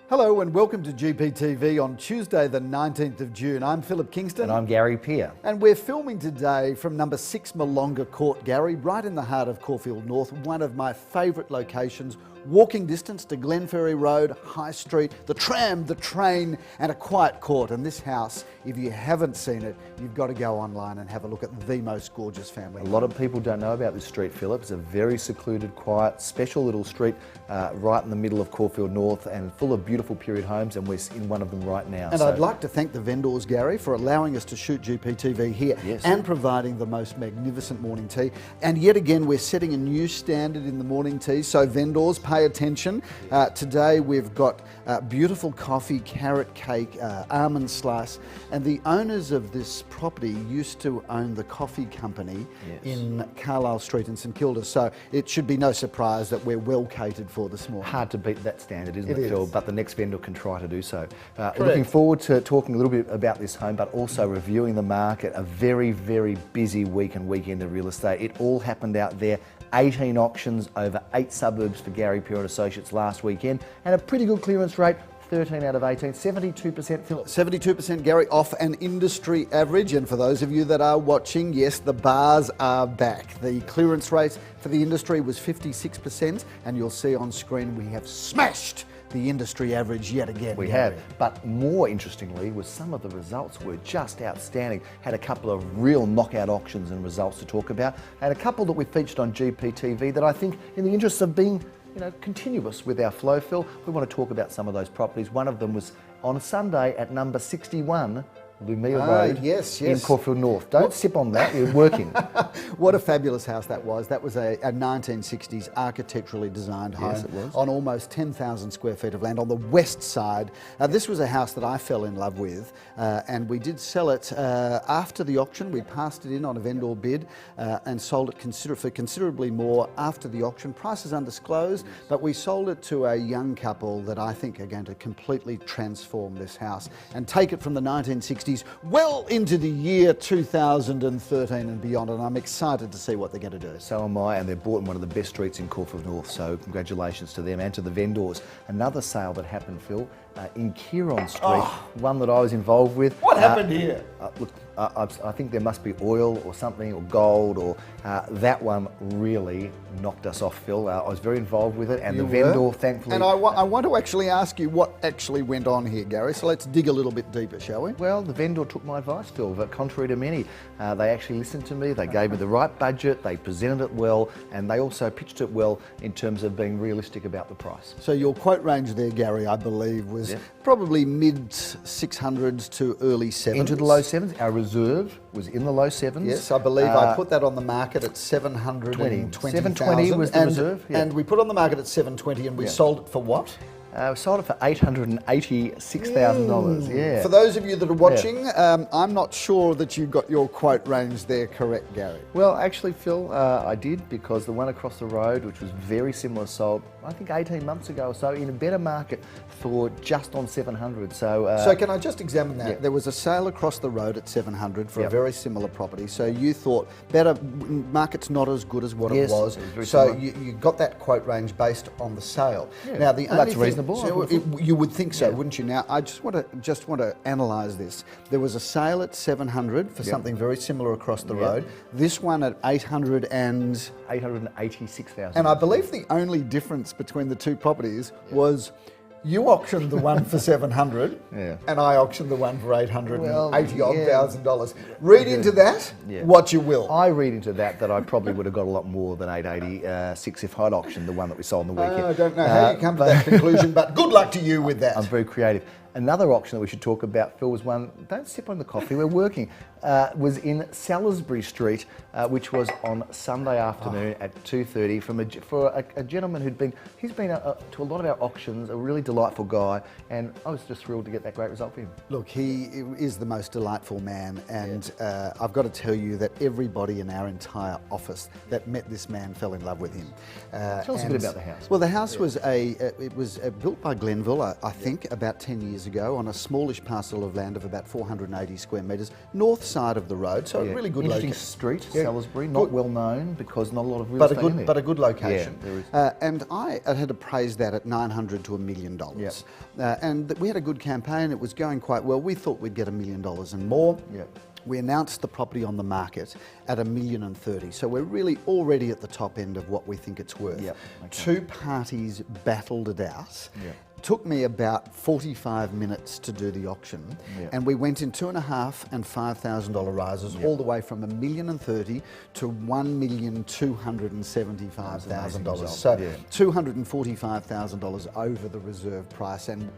Hello and welcome to GPTV on Tuesday the 19th of June. I'm Philip Kingston. And I'm Gary Peer. And we're filming today from number 6 Malonga Court, Gary, right in the heart of Caulfield North, one of my favourite locations. Walking distance to Glenferrie Road, High Street, the tram, the train and a quiet court. And this house, if you haven't seen it, you've got to go online and have a look at the most gorgeous family. A lot of people don't know about this street, Philip. It's a very secluded, quiet, special little street right in the middle of Caulfield North and full of beautiful period homes, and we're in one of them right now. And I'd like to thank the vendors, Gary, for allowing us to shoot GPTV here and providing the most magnificent morning tea. And yet again, we're setting a new standard in the morning tea, so vendors, pay attention. Today we've got beautiful coffee, carrot cake, almond slice, and the owners of this property used to own the coffee company in Carlisle Street in St Kilda, so it should be no surprise that we're well catered for this morning. Hard to beat that standard, isn't it, Phil? But the next vendor can try to do so. Looking forward to talking a little bit about this home, but also reviewing the market. A very, very busy week and weekend of real estate. It all happened out there. 18 auctions over 8 suburbs for Gary Peer & Associates last weekend, and a pretty good clearance rate. 13 out of 18, 72%, Philip. 72%, Gary, off an industry average. And for those of you that are watching, yes, the bars are back. The clearance rate for the industry was 56%, and you'll see on screen we have smashed the industry average yet again. We have, but more interestingly was some of the results were just outstanding. Had a couple of real knockout auctions and results to talk about, and a couple that we featured on GPTV that I think, in the interest of being continuous with our flow, Phil, we want to talk about some of those properties. One of them was on a Sunday at number 61, LUMEAH Road in Caulfield North. Don't sip on that, you're working. What a fabulous house that was. That was a 1960s architecturally designed home on almost 10,000 square feet of land on the west side. This was a house that I fell in love with, and we did sell it after the auction. We passed it in on a vendor bid and sold it for considerably more after the auction. Price is undisclosed, but we sold it to a young couple that I think are going to completely transform this house and take it from the 1960s well into the year 2013 and beyond, and I'm excited to see what they're going to do. So am I, and they're bought in one of the best streets in Caulfield North, so congratulations to them and to the vendors. Another sale that happened, Phil, in KEERON Street, one that I was involved with. What happened here? Look, I think there must be oil or something, or gold, or that one really knocked us off, Phil. I was very involved with it, and the vendor, thankfully... And I want to actually ask you what actually went on here, Gary, so let's dig a little bit deeper, shall we? Well, the vendor took my advice, Phil, but contrary to many, they actually listened to me, they gave me the right budget, they presented it well, and they also pitched it well in terms of being realistic about the price. So your quote range there, Gary, I believe was probably mid 600s to early 7s. Into the low 7s. Our reserve was in the low 7s. Yes, I believe I put that on the market at 720,000. 720 was the reserve. And we put on the market at 720, and we sold it for what? We sold it for $886,000. For those of you that are watching, I'm not sure that you got your quote range there correct, Gary. Well, actually, Phil, I did, because the one across the road, which was very similar, sold, I think 18 months ago or so, in a better market for just on 700. So can I just examine that? There was a sale across the road at 700 for a very similar property. So you thought better, market's not as good as what it was. So you got that quote range based on the sale. Now the only that's reasonable. You would think so, wouldn't you? Now I just want to analyse this. There was a sale at 700 for something very similar across the road. This one at 886,000. And I believe the only difference between the two properties was you auctioned the one for 700, and I auctioned the one for $880,000. Read into that what you will. I read into that I probably would have got a lot more than 886 if I'd auctioned the one that we sold on the weekend. I don't know how you come to that conclusion, but good luck to you with that. I'm very creative. Another auction that we should talk about, Phil, was one, don't sip on the coffee, we're working, was in Salisbury Street, which was on Sunday afternoon at 2:30 for a gentleman he's been to a lot of our auctions, a really delightful guy, and I was just thrilled to get that great result for him. Look, he is the most delightful man, and I've got to tell you that everybody in our entire office that met this man fell in love with him. Tell us a bit about the house. Well, the house was built by Glenville, I think, about 10 years years ago on a smallish parcel of land of about 480 square metres, north side of the road, so a really good interesting location. street, Salisbury, not well known because not a lot of real estate in there. But a good location. Yeah, there is. And I had appraised that at $900,000 to $1 million. And we had a good campaign, it was going quite well. We thought we'd get $1 million and more. We announced the property on the market at $1,030,000. So we're really already at the top end of what we think it's worth. Two parties battled it out. Took me about 45 minutes to do the auction, and we went in $2,500 and $5,000 rises, all the way from $1,030,000 to $1,275,000. So $245,000 over the reserve price, and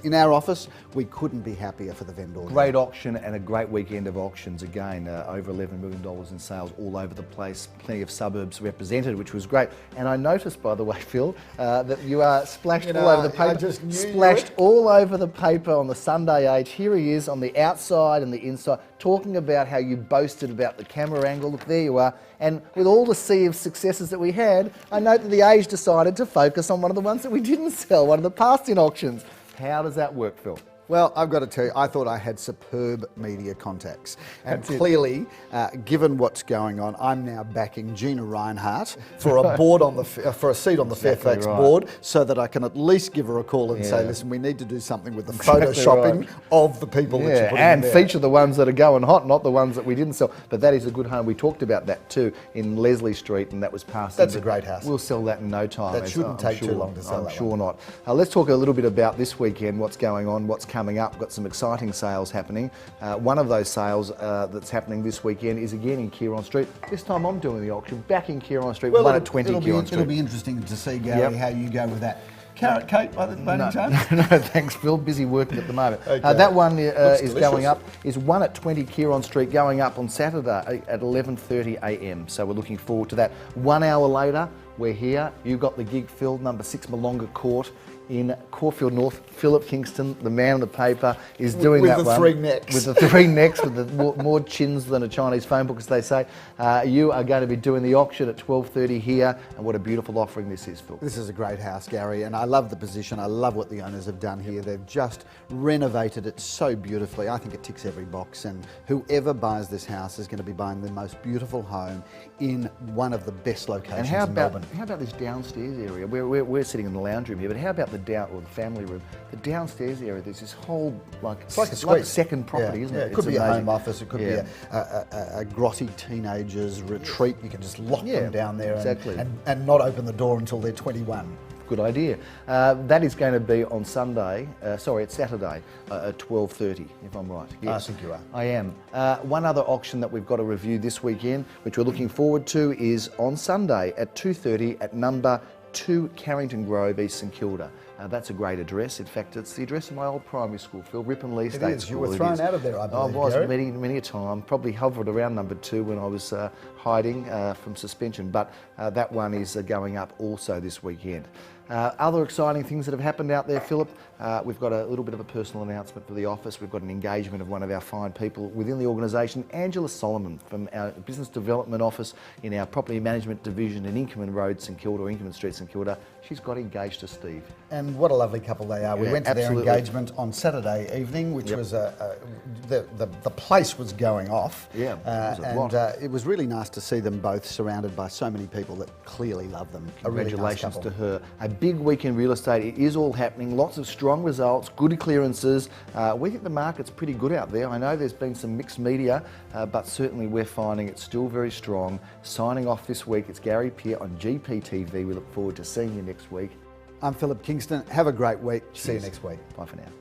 in our office we couldn't be happier for the vendor. Great auction and a great weekend of auctions again. Over $11 million in sales all over the place. Plenty of suburbs represented, which was great. And I noticed, by the way, Phil, that you are splashed all over the paper. Splashed all over the paper on the Sunday Age. Here he is on the outside and the inside, talking about how you boasted about the camera angle. Look, there you are. And with all the sea of successes that we had, I note that the Age decided to focus on one of the ones that we didn't sell, one of the past-in auctions. How does that work, Phil? Well, I've got to tell you, I thought I had superb media contacts. And clearly, given what's going on, I'm now backing Gina Reinhardt for a board on the for a seat on the Fairfax board, so that I can at least give her a call and say, listen, we need to do something with the photoshopping of the people that you're putting in there. Feature the ones that are going hot, not the ones that we didn't sell. But that is a good home. We talked about that too in Leslie Street, and that was passed. That's a great house. We'll sell that in no time. That shouldn't take too long to sell that. I'm sure not. Let's talk a little bit about this weekend, what's going on, what's coming up. We've got some exciting sales happening. One of those sales that's happening this weekend is again in KEERON Street. This time I'm doing the auction back in KEERON Street, 1 at 20 KEERON Street. It'll be interesting to see, Gary, how you go with that. Carrot cake by the chance? No, thanks, Phil. Busy working at the moment. That one is going up, is 1 at 20 KEERON Street, going up on Saturday at 11:30 a.m. So we're looking forward to that. 1 hour later, we're here. You've got the gig filled, number 6 Malonga Court in Caulfield North. Philip Kingston, the man on the paper, is doing that one. With the 3 necks. With the 3 necks, with the more chins than a Chinese phone book, as they say. You are going to be doing the auction at 12:30 here, and what a beautiful offering this is, Phil. This is a great house, Gary, and I love the position. I love what the owners have done here. They've just renovated it so beautifully. I think it ticks every box, and whoever buys this house is going to be buying the most beautiful home in one of the best locations in Melbourne. How about this downstairs area? We're sitting in the lounge room here, but how about the family room? The downstairs area, there's this whole it's like a second property, isn't it? It could be a home office, it could be a grotty teenagers retreat. You can just lock them down there and not open the door until they're 21. Good idea. That is going to be on Sunday, it's Saturday at 12:30, if I'm right. Yes. I think you are. I am. One other auction that we've got to review this weekend, which we're looking forward to, is on Sunday at 2:30 at number 2 Carrington Grove, East St Kilda. That's a great address. In fact, it's the address of my old primary school, Phil, Ripponlea State School. You were thrown out of there, I believe. I was many a time. Probably hovered around number 2 when I was hiding from suspension. But that one is going up also this weekend. Other exciting things that have happened out there, Philip. We've got a little bit of a personal announcement for the office. We've got an engagement of one of our fine people within the organisation, Angela Solomon, from our Business Development Office in our Property Management Division in Inkerman Road, St Kilda, or Inkerman Street, St Kilda. She's got engaged to Steve. And what a lovely couple they are. We went to their engagement on Saturday evening, which was the place was going off. It was really nice to see them both surrounded by so many people that clearly love them. Congratulations to her. A big week in real estate. It is all happening. Lots of strong results, good clearances. We think the market's pretty good out there. I know there's been some mixed media, but certainly we're finding it's still very strong. Signing off this week, it's Gary Peer on GPTV. We look forward to seeing you next week. I'm Philip Kingston. Have a great week. See you next week. Bye for now.